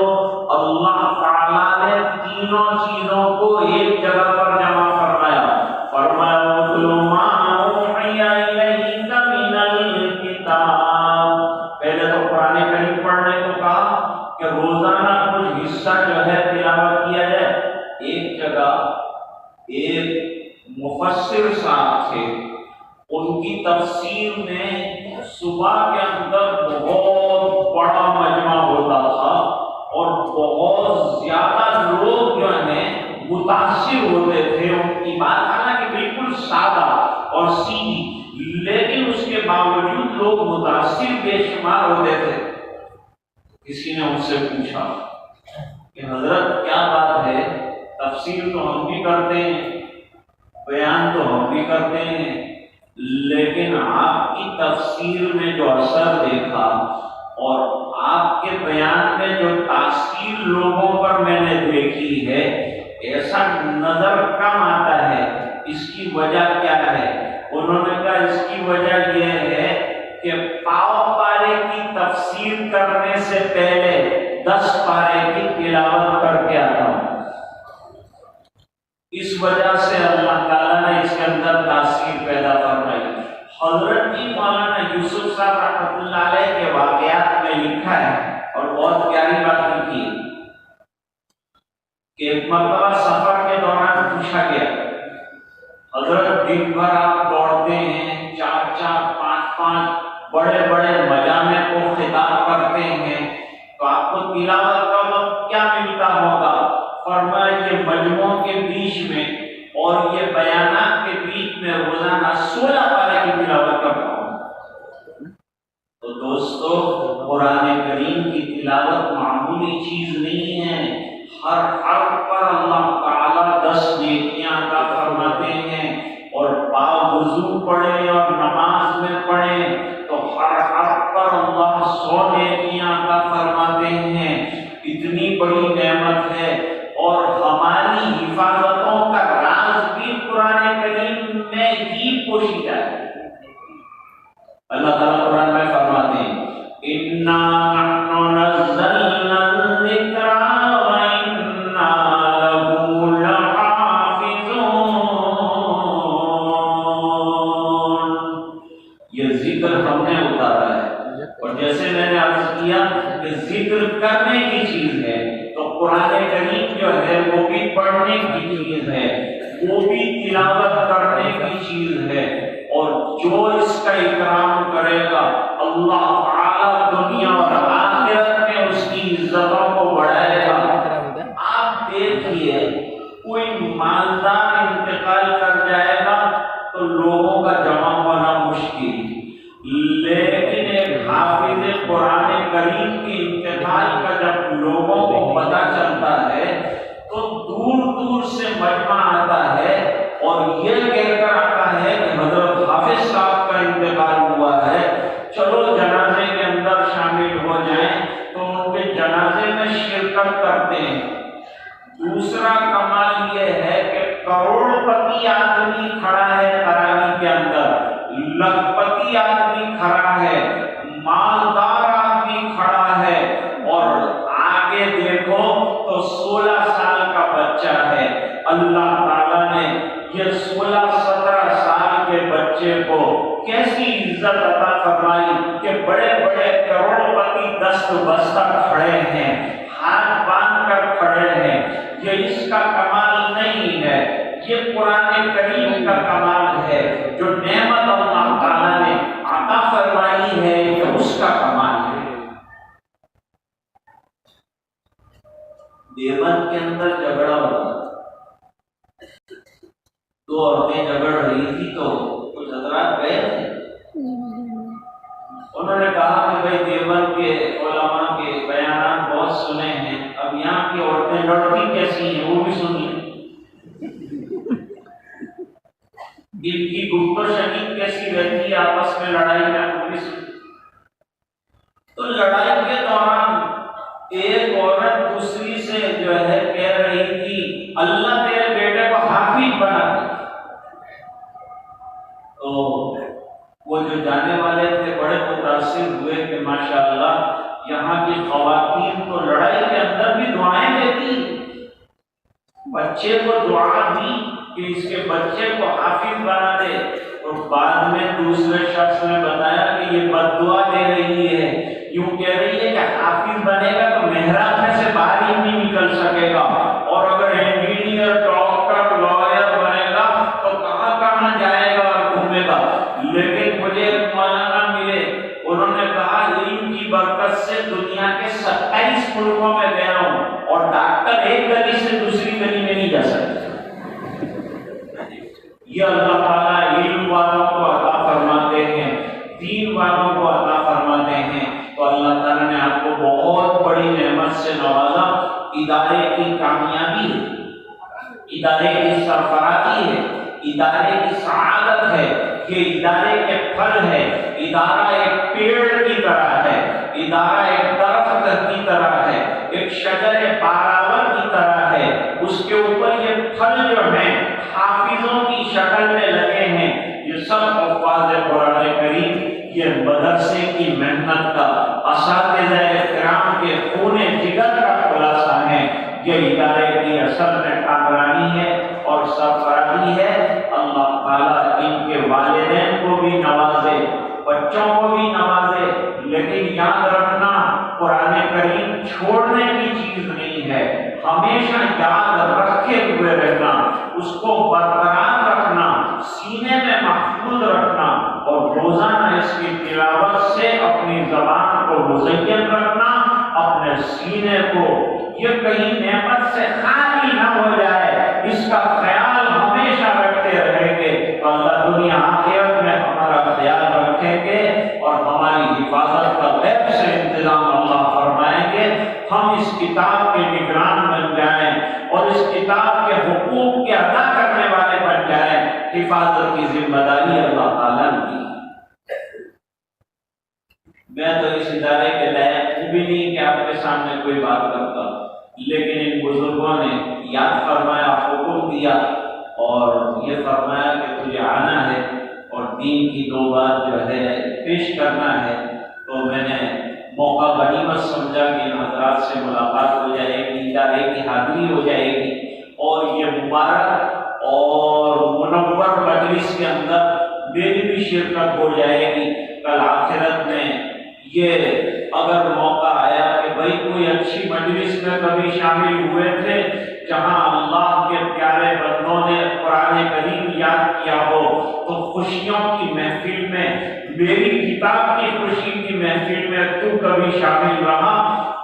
اللہ تعالیٰ نے تینوں چیزوں کو ایک جگہ پر جمع فرمایا. فرمایا وَاتْلُ مَا أُوحِيَ إِلَيْكَ مِنَ الْكِتَابِ. پہلے تو قرآن کریم پڑھنے کو کہا کہ روزانہ کچھ حصہ جو ہے تلاوت کیا جائے. ایک جگہ ایک مفسر صاحب تھے، ان کی تفسیر میں صبح کے اندر بہت بڑا مجمع ہوتا تھا اور بہت زیادہ لوگ جو ہیں متاثر ہوتے تھے. ان کی بات حالانکہ بالکل سادہ اور سیدھی، لیکن اس کے باوجود لوگ متاثر بے شمار ہوتے تھے. کسی نے ان سے پوچھا کہ حضرت کیا بات ہے، تفسیر تو ہم بھی کرتے ہیں، بیان تو ہم بھی کرتے ہیں، لیکن آپ کی تفسیر میں جو اثر دیکھا اور آپ کے بیان میں جو تاثیر لوگوں پر میں نے دیکھی ہے، ایسا نظر کم آتا ہے. اس کی وجہ کیا ہے؟ انہوں نے کہا اس کی وجہ یہ ہے کہ پاؤ پارے کی تفسیر کرنے سے پہلے 10 پارے کی تلاوت کر کے آتا ہوں. اس وجہ سے اللہ تعالیٰ نے اس کے اندر تاثیر پیدا فرمائی. حضرت جی مولانا یوسف صاحب رحمۃ اللہ علیہ کے واقعات میں لکھا ہے اور بہت پیاری بات لکھی ہے کہ ایک مرتبہ سفر کے دوران پوچھا گیا حضرت دن بھر آپ دوڑتے ہیں، 4-4 5-5 بڑے بڑے مجامع کو خطاب کرتے ہیں، تو آپ کو تلاوت کا وقت کیا ملتا ہوگا؟ فرمایا یہ مجموعوں کے بیچ میں اور یہ بیانات کے بیچ میں روزانہ 16 پارے کی تلاوت کرتا ہوں. تو دوستو قرآن کریم کی تلاوت معمولی چیز نہیں ہے. ہر حرف پر اللہ تعالیٰ 10 نیکیاں عطا فرماتے ہیں، اور باوضو پڑھیں اور نماز میں پڑھیں تو ہر حرف پر اللہ 100 نیکیاں عطا فرماتے ہیں۔ اتنی بڑی نعمت ہے، اور ہماری حفاظتوں کا راز بھی قرآن کریم میں ہی پوشیدہ ہے۔ اللہ تعالیٰ قرآن میں فرماتے ہیں اِنَّا نَحْنُ نَزَّلْنَا الذِّكْرَ وَإِنَّا لَهُ لَحَافِظُونَ۔ یہ ذکر ہم نے اتارا ہے، اور جیسے میں نے عرض کیا کہ ذکر کرنے کی چیز ہے تو قرآن کریم جو ہے وہ بھی پڑھنے کی چیز ہے، وہ بھی تلاوت کرنے کی چیز ہے، اور جو اس کا اکرام کرے گا اللہ تعالیٰ دنیا اور آخرت میں اس کی عزتوں کو بڑھائے گا۔ آپ دیکھیے کوئی مالدار انتقال کر جائے گا تو لوگوں کا جمع ہونا مشکل، لیکن ایک حافظ قرآن کریم کی انتقال کا جب لوگوں کو پتہ چلتا ہے تو دور دور سے مجمع آتا ہے اور یہ کہہ کر آتا ہے کہ حضرت حافظ صاحب کا انتقال ہوا ہے، چلو جنازے کے اندر شامل ہو جائیں، تو ان کے جنازے میں شرکت کرتے ہیں۔ دوسرا کمال یہ ہے کہ کروڑ پتی آدمی کھڑا ہے تراویح کے اندر، لکھپتی آدمی کھڑا ہے، مالدار آدمی کھڑا ہے، اور آگے دیکھو تو 16 سال کا بچہ ہے۔ اللہ تعالیٰ نے یہ 16-17 سال کے بچے کو کیسی عزت عطا فرمائی کہ بڑے بڑے کروڑ پتی دست بستہ کھڑے ہیں، ہاتھ باندھ کر کھڑے ہیں۔ یہ اس کا کمال نہیں ہے، یہ قرآن کریم کا کمال ہے، جو نعمت اللہ تعالیٰ نے عطا فرمائی ہے یہ اس کا کمال ہے۔ دیوبند کے اندر جھگڑا ہوا، 2 عورتیں جھگڑ رہی تھی تو کچھ حضرات گئے تھے، انہوں نے کہا کہ بھائی دیوبند کے علماء کے بیانات بہت سنے ہیں، اب یہاں کی عورتیں لڑتی کیسی ہیں وہ بھی سنیے، ان کی گفت و شنید کیسی رہتی ہے آپس میں لڑائی میں وہ بھی سنیے۔ تو لڑائی کے دوران ایک عورت دوسری سے جو ہے کہہ رہی تھی اللہ تیرے بیٹے کو حافظ بنا دے، تو وہ جو جانے والے تھے بڑے متاثر ہوئے کہ ماشاءاللہ یہاں کی خواتین تو لڑائی کے اندر بھی دعائیں دیتی، بچے کو دعا دی کہ اس کے بچے کو حافظ بنا دے، اور بعد میں دوسرے شخص نے بتایا کہ یہ بد دعا دے رہی ہے، یوں کہہ رہی ہے کہ حافظ بنے گا تو محراب میں سے باہر ہی نہیں نکل سکے گا، اور اگر انجینئر ڈاکٹر لائر بنے گا تو کہاں کہاں جائے گا اور گھومے گا۔ لیکن مجھے ایک مولانا ملے، انہوں نے کہا علم کی برکت سے دنیا کے 27 ملکوں میں گیا ہوں اور ڈاکٹر ایک گلی سے دوسری گلی میں نہیں جا سکتے۔ یہ اللہ تعالیٰ علم والوں کو عطا فرماتے ہیں، دین والوں کو عطا فرماتے ہیں۔ تو اللہ تعالیٰ نے آپ کو بہت بڑی نعمت سے نوازا، ادارے کی کامیابی ہے، ادارے کی سرفرازی ہے، ادارے کی سعادت ہے، یہ ادارے کے پھل ہے۔ ادارہ ایک پیڑ کی طرح ہے، ادارہ ایک درخت کی طرح ہے، ایک شجر پاراور کی طرح ہے، اس کے اوپر یہ پھل جو ہیں حافظوں کی شکل میں لگے ہیں۔ یہ سب حفاظ قرآن کریم، یہ مدرسے کی محنت کا، اساتذہ کرام کے خون جگر کا خلاصہ ہے۔ یہ ادارے کی اصل میں کامرانی ہے اور سرفرازی ہے۔ اللہ تعالیٰ ان کے والدین کو بھی نوازے، بچوں کو بھی نوازے، لیکن یاد رکھنا قرآن کریم چھوڑنے کی چیز نہیں ہے، ہمیشہ یاد رکھے ہوئے رہنا، اس کو برقرار رکھنا، سینے میں محفوظ رکھنا، اور روزانہ اس کی تلاوت سے اپنی زبان کو مزین رکھنا، اپنے سینے کو یہ کہیں نعمت سے خالی نہ ہو جائے، اس کا خیال ہمیشہ رکھتے رہیں گے۔ اللہ دنیا آخرت میں ہمارا خیال رکھیں گے اور ہماری حفاظت کا غیب سے انتظام اللہ فرمائیں گے۔ ہم اس کتاب کے نگران بن جائیں حفاظت کی ذمہ داری اللہ تعالیٰ نے دی۔ میں تو اس ادارے کے لائق بھی نہیں کہ آپ کے سامنے کوئی بات کرتا، لیکن ان بزرگوں نے یاد فرمایا، حکم دیا اور یہ فرمایا کہ تجھے آنا ہے اور دین کی 2 بات جو ہے پیش کرنا ہے، تو میں نے موقع غنیمت سمجھا کہ ان حضرات سے ملاقات ہو جائے گی، ادارے کی حاضری ہو جائے گی اور یہ مبارک اور منور مجلس کے اندر میری بھی شرکت ہو جائے گی۔ کل آخرت میں یہ اگر موقع آیا کہ بھائی کوئی اچھی مجلس میں کبھی شامل ہوئے تھے جہاں اللہ کے پیارے بندوں نے قرآن کریم یاد کیا ہو، تو خوشیوں کی محفل میں، میری کتاب کی خوشی کی محفل میں تو کبھی شامل رہا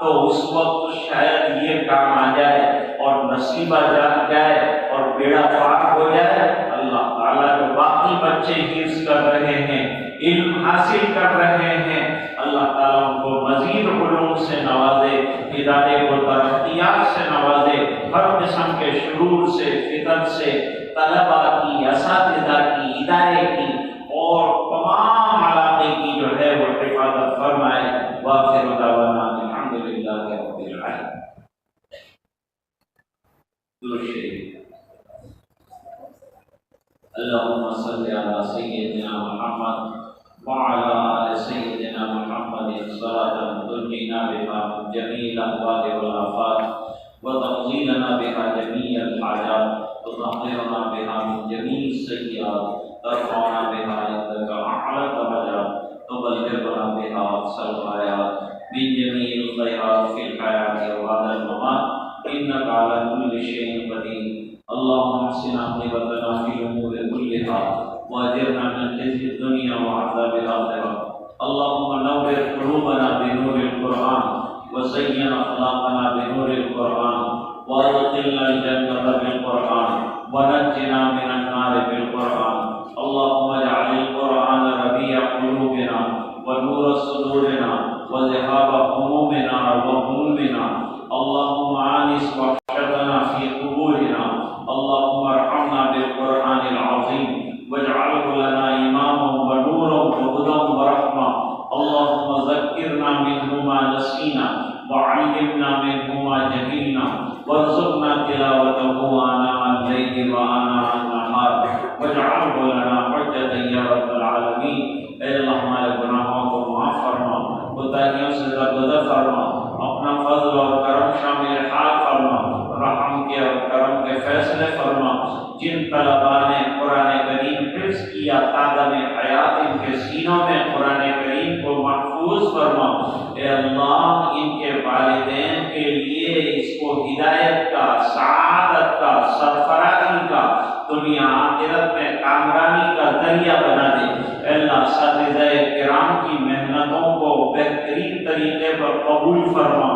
تو اس وقت شاید یہ کام آ جائے اور نصیبہ جاگ جائے اور بیڑا پار ہو جائے۔ اللہ تعالیٰ جو باقی بچے حفظ کر رہے ہیں، علم حاصل کر رہے ہیں، اللہ تعالیٰ ان کو مزید علوم سے نوازے، ادارے کو ترقیات سے نوازے، ہر قسم کے شرور سے، فتن سے، طلباء کی، اساتذہ کی، ادارے کی اور تمام علاقے کی جو ہے وہ حفاظت فرمائے۔ وآخر دعوانا الحمدللہ رب العالمین۔ درود شریف۔ اللهم صل على سيدنا محمد وعلى آل سيدنا محمد صلاة تنجينا بها من جميع الأهوال والآفات وتقضي بها جميع الحاجات وتطهرنا بها من جميع السيئات ترفعنا بها عندك أعلى الدرجات تبلغنا بها أقصى الغايات من جميع الخيرات في الحياة وبعد الممات إنك على كل شيء قدير۔ اللهم احسن عاقبتنا في الأمور كلها وأجرنا من خزي الدنيا وعذاب الآخرة۔ اللهم نور قلوبنا بنور القرآن وزين أخلاقنا بنور القرآن وأدخلنا الجنة بالقرآن ونجنا من النار بالقرآن۔ اللهم اجعل القرآن ربيع قلوبنا ونور صدورنا وذهاب همومنا وغمومنا۔ اللهم آنس وحشتنا في قبورنا۔ اللهم ارحمنا بالقرآن العظيم واجعله لنا إماما ونورا وهدى ورحمة۔ اللهم ذكرنا منه ما نسينا وعلمنا منه ما جهلنا وارزقنا تلاوته آناء الليل وآناء النهار واجعله لنا حجة يا رب العالمين۔ اے اللہ ہمارے گناہوں کو معاف فرما، کوتاہیوں سے درگزر فرما، اپنا فضل اور کرم شامل حال فرما، رحم کے اور کرم کے فیصلے فرما۔ جن طلباء نے قرآن کریم حفظ کیا، تعداد حیات ان کے سینوں میں قرآن کریم کو محفوظ فرما۔ اے اللہ ان کے والدین کے لیے اس کو ہدایت کا، سعادت کا، سرفرازی کا، دنیا آخرت میں کامرانی کا ذریعہ بنا دے۔ اے اللہ اساتذہ کرام کی محنتوں کو بہترین طریقے پر قبول فرما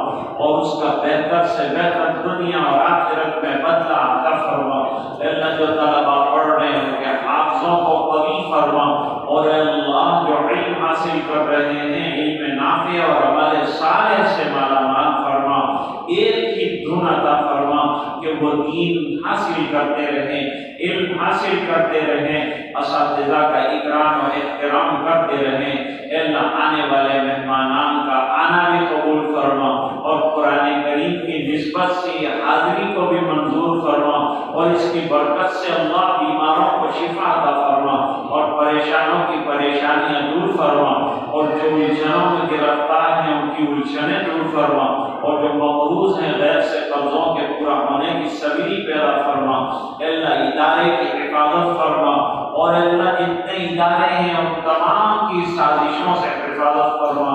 اور اس کا بہتر سے بہتر دنیا اور آخرت میں بدلہ عطا فرما۔ اے اللہ جو طلباء پڑھ رہے ہیں ان کے حافظوں کو قوی فرما، اور اے اللہ جو علم حاصل کر رہے ہیں علم نافع اور عمل صالح سے مالا مال فرما۔ ایک ہی دھن عطا فرما کہ وہ دین حاصل کرتے رہیں، علم حاصل کرتے رہیں، اساتذہ کا اکرام و احترام کرتے رہیں۔ اے اللہ آنے والے مہمانان کا آنا بھی قبول فرما اور قرآن کریم کی نسبت سے یہ حاضری کو بھی منظور فرما، اور اس کی برکت سے اللہ بیماروں کو شفا عطا فرما اور پریشانوں کی پریشانیاں دور فرما، اور جو الجھنوں میں گرفتار ہیں ان کی الجھنیں دور فرما، اور جو مقروض ہیں غیر سے قرضوں کے پورا ہونے کی صبری پیدا فرما۔ اے اللہ ادارے کی حفاظت فرما، اور اے اللہ جتنے ادارے ہیں ان تمام کی سازشوں سے حفاظت فرما۔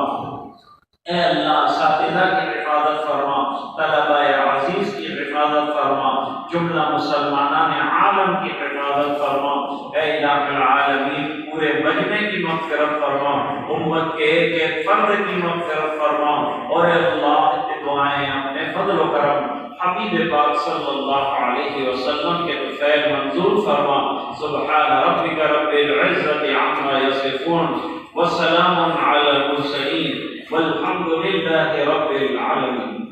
اے اللہ اساتذہ کی حفاظت فرما، طلباء عزیز کی حفاظت فرما، جملہ مسلمانان عالم کی حفاظت فرما۔ اے الہ العالمین پورے مجمع کی مغفرت فرما، امت کے ایک ایک فرد کی مغفرت فرما، اور اے اللہ دعائیں اپنے فضل و کرم حبیب پاک صلی اللہ علیہ وسلم کے فیض منظور فرما۔ سبحان ربک رب العزت عما یصفون وسلام علی المرسلین والحمد للہ رب العالمین۔